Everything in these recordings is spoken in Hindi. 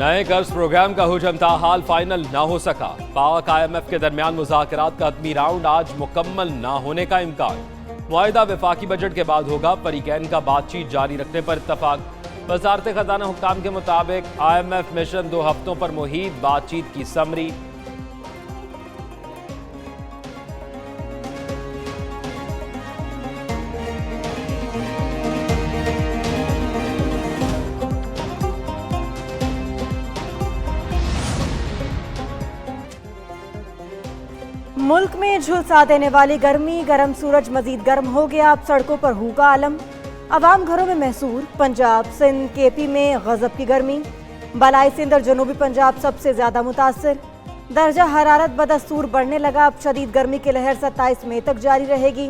नए कर्ज प्रोग्राम का हुजमता हाल फाइनल न हो सका। पाक IMF के दरमियान मुज़ाकरात का हतमी राउंड आज मुकम्मल न होने का इम्कान। मुआहिदा वफाकी बजट के बाद होगा। फरीकैन का बातचीत जारी रखने पर इत्तफाक। वज़ारत खजाना हुक्काम के मुताबिक IMF मिशन 2 हफ्तों पर मुहीत। बातचीत की समरी। मुल्क में झुलसा देने वाली गर्मी, गर्म सूरज मजीद गर्म हो गया। अब सड़कों पर हूका आलम, अवाम घरों में महसूर। पंजाब, सिंध, KP में गजब की गर्मी। बलाई सिंध और जनूबी पंजाब सबसे ज्यादा मुतासर। दर्जा हरारत बदस्तूर बढ़ने लगा। अब शदीद गर्मी की लहर 27 मई तक जारी रहेगी।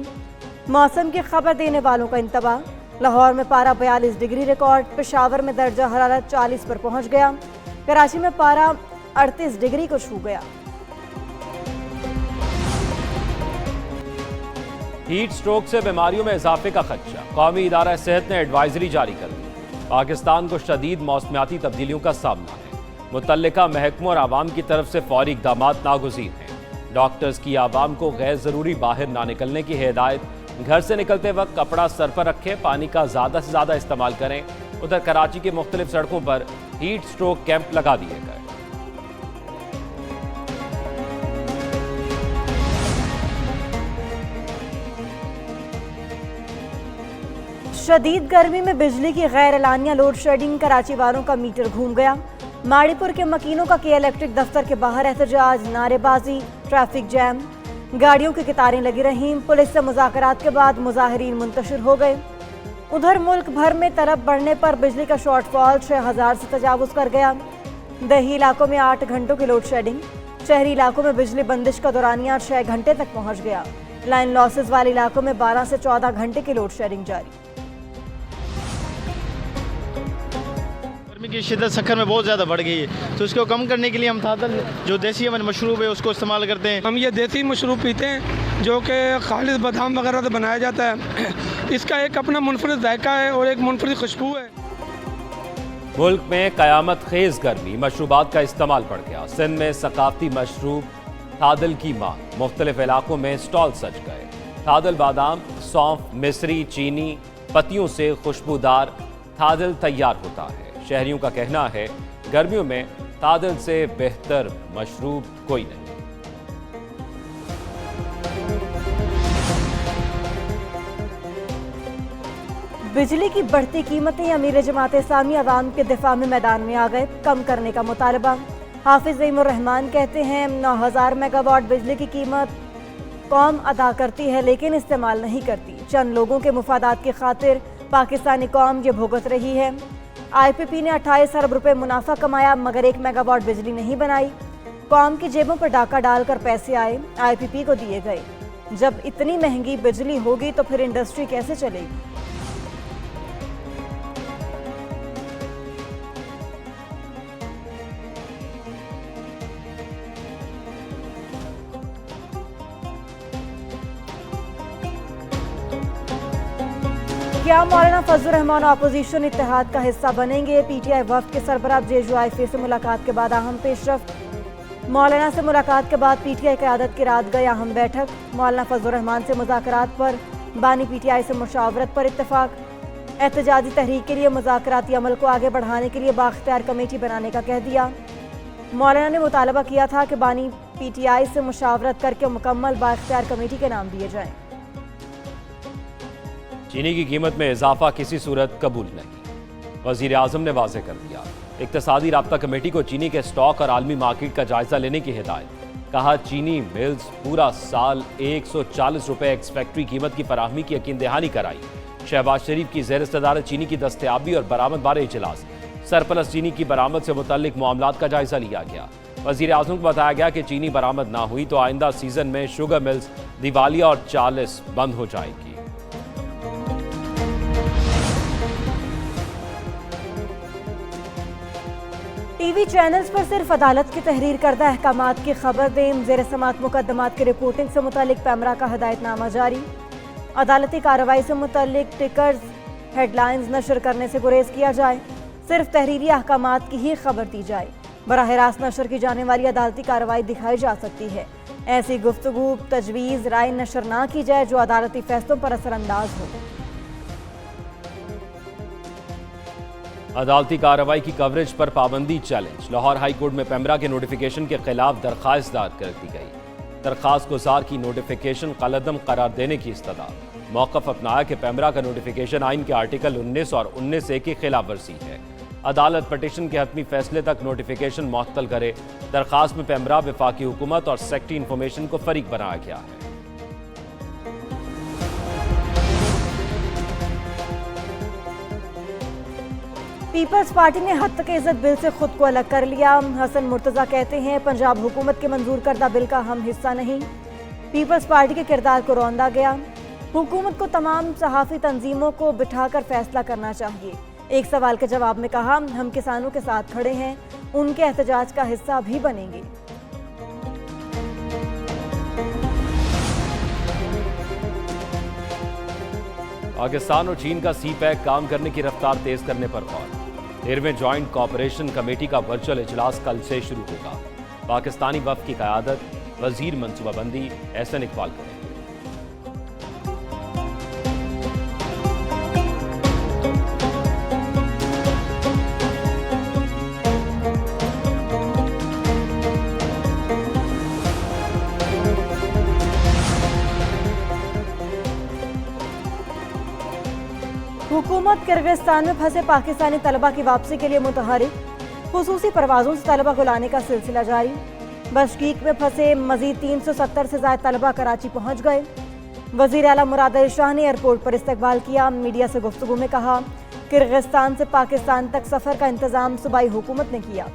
मौसम की खबर देने वालों का इंतबाह। लाहौर में पारा 42 डिग्री रिकॉर्ड। पेशावर में दर्जा हरारत 40 पर पहुंच गया। कराची में पारा 38 डिग्री को छू गया। हीट स्ट्रोक से बीमारियों में इजाफे का खदशा। कौमी इदारा सेहत ने एडवाइजरी जारी कर दी। पाकिस्तान को शदीद मौसमियाती तब्दीलियों का सामना है। मुतल्लिका महकमों और आवाम की तरफ से फौरी इक़दाम नागुज़ीर हैं। डॉक्टर्स की आवाम को गैर ज़रूरी बाहर ना निकलने की हिदायत। घर से निकलते वक्त कपड़ा सर पर रखें। पानी का ज़्यादा से ज़्यादा इस्तेमाल करें। उधर कराची की मुख्तलिफ सड़कों पर हीट स्ट्रोक कैंप लगा दिए गए। शदीद गर्मी में बिजली की गैर एलानिया लोड शेडिंग। कराची वालों का मीटर घूम गया। माड़ीपुर के मकीनों का के इलेक्ट्रिक दफ्तर के बाहर एहतजाज, नारेबाजी, ट्रैफिक जैम। गाड़ियों की कतारें लगी रहीं। पुलिस से मुज़ाकरात के बाद मुजाहिरीन मुंतशिर हो गए। उधर मुल्क भर में तरफ बढ़ने पर बिजली का शॉर्टफॉल 6000 से तजावुज कर गया। दही इलाकों में 8 घंटों की लोड शेडिंग। शहरी इलाकों में बिजली बंदिश का दौरानिया 6 घंटे तक पहुंच गया। लाइन लॉसेज वाले इलाकों में 12 से 14 घंटे की लोड शेडिंग जारी। गर्मी की शिद्दत सखर में बहुत ज़्यादा बढ़ गई है, तो इसको कम करने के लिए हम तादल जो देसी हमारे मशरूब है उसको इस्तेमाल करते हैं। हम ये देसी मशरूब पीते हैं जो कि खालिस बादाम वगैरह से बनाया जाता है। इसका एक अपना मुनफरिद जायका है और एक मुनफरिद खुशबू है। मुल्क में क़यामत खेज गर्मी, मशरूबात का इस्तेमाल बढ़ गया। सिंध में सकाफती मशरूब थादल की मांग। मुख्तलिफ इलाकों में स्टॉल सज गए। थादल बादाम, सौंफ, मिस्री, चीनी पत्तियों से खुशबूदार थादल तैयार होता है। शहरियों का कहना है गर्मियों में तादल से बेहतर मशरूब कोई नहीं। बिजली की बढ़ती कीमतें। अमीर जमात इस्लामी अवाम के दिफा में मैदान में आ गए। कम करने का मुतालबा। हाफिज ज़ईमुर रहमान कहते हैं 9000 मेगावाट बिजली की कीमत कौम अदा करती है लेकिन इस्तेमाल नहीं करती। चंद लोगों के मुफादात की खातिर पाकिस्तानी कौम ये भुगत रही है। IPP ने 28 अरब रुपए मुनाफा कमाया मगर 1 मेगावाट बिजली नहीं बनाई। कौम की जेबों पर डाका डालकर पैसे आए, IPP को दिए गए। जब इतनी महंगी बिजली होगी तो फिर इंडस्ट्री कैसे चलेगी? क्या मौलाना फजलुर रहमान अपोजिशन इत्तेहाद का हिस्सा बनेंगे? PTI वफ्द के सरबराह JUIF से मुलाकात के बाद अहम पेशरफ्त। मौलाना से मुलाकात के बाद PTI क़यादत की रात गई अहम बैठक। मौलाना फजलुर रहमान से मुज़ाकरात पर बानी PTI से मुशावरत पर इत्तफाक। एहतजाजी तहरीक के लिए मुज़ाकराती अमल को आगे बढ़ाने के लिए बाख्तियार कमेटी बनाने का कह दिया। मौलाना ने मुतालबा किया था कि बानी PTI से मुशावरत करके मुकम्मल बाख्तियार कमेटी के नाम दिए जाएँ। चीनी की कीमत में इजाफा किसी सूरत कबूल नहीं। वज़ीर आज़म ने वाज़ेह कर दिया। इक़्तिसादी राब्ता कमेटी को चीनी के स्टॉक और आलमी मार्केट का जायजा लेने की हिदायत। कहा चीनी मिल्स पूरा साल 140 रुपए एक्स फैक्ट्री कीमत की फराहमी की यकीन दहानी कराई। शहबाज शरीफ की ज़ेर सदारत चीनी की दस्तयाबी और बरामद बारे इजलास। सरप्लस चीनी की बरामद से मुतल्लिक मामलात का जायजा लिया गया। वज़ीर आज़म को बताया गया कि चीनी बरामद ना हुई तो आइंदा सीजन में शुगर मिल्स दिवालिया और 40 बंद हो जाएगी। TV चैनल्स पर सिर्फ अदालत की तहरीर करदा अहकामात की खबर दें। ज़ेर समात मुकदमात की रिपोर्टिंग से मुतालिक पैमरा का हदायतनामा जारी। अदालती कार्रवाई से मुतालिक टिकर्स हेडलाइंस नशर करने से गुरेज किया जाए। सिर्फ तहरीरी अहकामात की ही खबर दी जाए। बराह रास्त नशर की जाने वाली अदालती कार्रवाई दिखाई जा सकती है। ऐसी गुफ्तगू तजवीज़ राय नशर ना की जाए जो अदालती फैसलों पर असरअंदाज हो। अदालती कार्रवाई की कवरेज पर पाबंदी चैलेंज। लाहौर हाई कोर्ट में पेमरा के नोटिफिकेशन के खिलाफ दरखास्त दायर कर दी गई। दरखास्त गुजार की नोटिफिकेशन कलअदम करार देने की इस्तदा। मौक़िफ़ अपनाया कि पेमरा का नोटिफिकेशन आइन के आर्टिकल 19 और 19A की खिलाफ वर्जी है। अदालत पटिशन के हतमी फैसले तक नोटिफिकेशन मुअत्तल करे। दरखास्त में पेमरा, वफाकी हुकूमत और सेक्रेटरी इंफॉर्मेशन को फरीक बनाया गया है। पीपल्स पार्टी ने हद तक इज्जत बिल से खुद को अलग कर लिया। हसन मुर्तजा कहते हैं पंजाब हुकूमत के मंजूर करदा बिल का हम हिस्सा नहीं। पीपल्स पार्टी के किरदार को रौंदा गया। हुकूमत को तमाम सहाफ़ी तंजीमों को बिठाकर फैसला करना चाहिए। एक सवाल के जवाब में कहा हम किसानों के साथ खड़े हैं, उनके एहतजाज का हिस्सा भी बनेंगे। पाकिस्तान और चीन का सी पैक काम करने की रफ्तार तेज करने पर गौर। 13वें ज्वाइंट कोऑपरेशन कमेटी का वर्चुअल इजलास कल से शुरू होगा। पाकिस्तानी वफ़द की क़यादत वज़ीर मनसूबाबंदी एहसन इकबाल करेंगे। हुकूमत किर्गिस्तान में फंसे पाकिस्तानी तलबा की वापसी के लिए मुतहरिक। खुसूसी परवाज़ों से तलबा को लाने का सिलसिला जारी। बशकीक में फंसे मजीद 370 से ज़ायद तलबा कराची पहुँच गए। वज़ीर आला मुराद अली शाह ने एयरपोर्ट पर इस्तकबाल किया। मीडिया से गुफ्तगू में कहा किर्गिस्तान से पाकिस्तान तक सफ़र का इंतज़ाम सूबाई हुकूमत ने किया।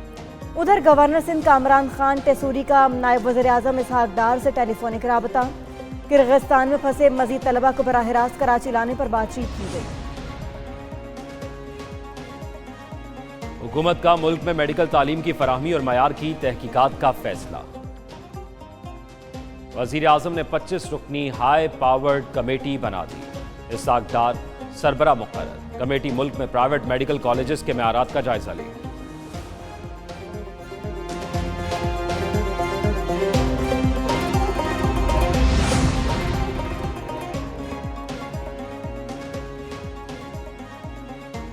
उधर गवर्नर सिंध कामरान खान टेसूरी का नायब वज़ीर आज़म इसहाक डार से टेलीफोनिक राबता। किर्गिस्तान में फंसे मजीद तलबा को बराह रास्त कराची लाने पर बातचीत की गई। हुकूमत का मुल्क में मेडिकल तालीम की फराहमी और मयार की तहकीकात का फैसला। वज़ीर आज़म ने 25 रुकनी हाई पावर्ड कमेटी बना दी। इसहाक डार सरबरा मुकर्रर। कमेटी मुल्क में प्राइवेट मेडिकल कॉलेजेस के मयारात का जायजा लेगी।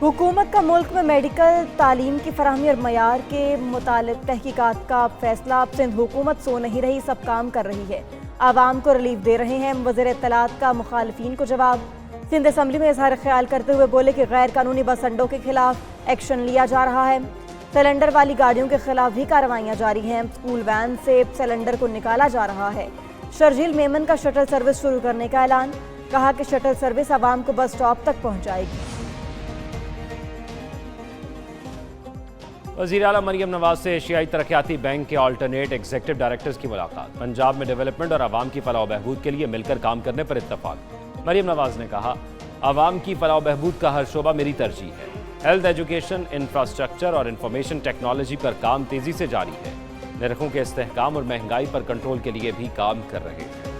हुकूमत का मुल्क में मेडिकल तालीम की फराहमी और मयार के मुतालिक तहकीकात का फैसला। सिंध हुकूमत सो नहीं रही, सब काम कर रही है, आवाम को रिलीफ दे रहे हैं। वज़ीर इत्तलात का मुखालिफिन को जवाब। सिंध असम्बली में इजहार ख्याल करते हुए बोले कि गैर कानूनी बस अड्डों के खिलाफ एक्शन लिया जा रहा है। सिलेंडर वाली गाड़ियों के खिलाफ भी कार्रवाइयाँ जारी हैं। स्कूल वैन से सिलेंडर को निकाला जा रहा है। शर्जील मेमन का शटल सर्विस शुरू करने का ऐलान। कहा कि शटल सर्विस आवाम को बस स्टॉप तक पहुँचाएगी। वज़ीर आला मरियम नवाज से एशियाई तरक्याती बैंक के अल्टरनेट एग्जीक्यूटिव डायरेक्टर्स की मुलाकात। पंजाब में डेवलपमेंट और आवाम की फलाह बहबूद के लिए मिलकर काम करने पर इत्तफाक। मरियम नवाज ने कहा आवाम की फलाह बहबूद का हर शोबा मेरी तरजीह है। हेल्थ, एजुकेशन, इंफ्रास्ट्रक्चर और इंफॉर्मेशन टेक्नोलॉजी पर काम तेजी से जारी है। निर्खों के इस्तेहकाम और महंगाई पर कंट्रोल के लिए भी काम कर रहे हैं।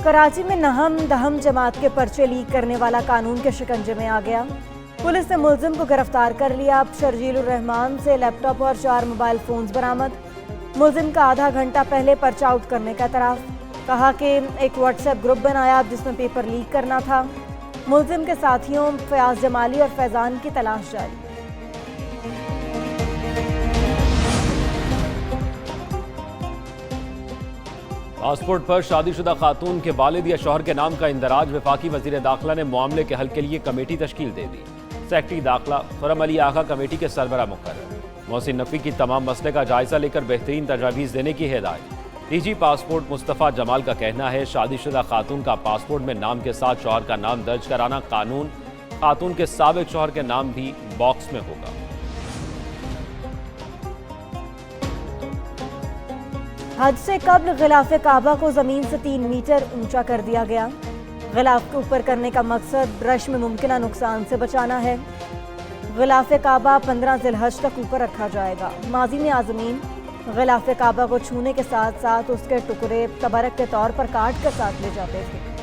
कराची में नहम दहम जमात के पर्चे लीक करने वाला कानून के शिकंजे में आ गया। पुलिस ने मुलजिम को गिरफ्तार कर लिया। अब शर्जील रहमान से लैपटॉप और 4 मोबाइल फोन्स बरामद। मुलजिम का आधा घंटा पहले पर्चा आउट करने का एतराफ़। कहा कि एक व्हाट्सएप ग्रुप बनाया जिसमें पेपर लीक करना था। मुलजिम के साथियों फयाज जमाली और फैजान की तलाश जारी। पासपोर्ट पर शादीशुदा खातून के वालिद या शौहर के नाम का इंदराज। वफाकी वज़ीर दाखिला ने मामले के हल के लिए कमेटी तश्कील दे दी। सेक्रेटरी दाखिला खुर्रम अली आगा कमेटी के सरबरा मुकर्रर। मोहसिन नकवी की तमाम मसले का जायजा लेकर बेहतरीन तजावीज़ देने की हिदायत। डीजी पासपोर्ट मुस्तफ़ा जमाल का कहना है शादीशुदा खातून का पासपोर्ट में नाम के साथ शौहर का नाम दर्ज कराना कानून। खातून के साबिक शौहर के नाम भी बॉक्स में होगा। हज से कब्ल गिलाफ़े काबा को ज़मीन से 3 मीटर ऊंचा कर दिया गया। गिलाफ को ऊपर करने का मकसद रश में मुमकिन नुकसान से बचाना है। गिलाफ़े काबा 15 ज़िलहज तक ऊपर रखा जाएगा। माजी में आज़मीन गिलाफ काबा को छूने के साथ साथ उसके टुकड़े तबरक के तौर पर काट कर साथ ले जाते थे।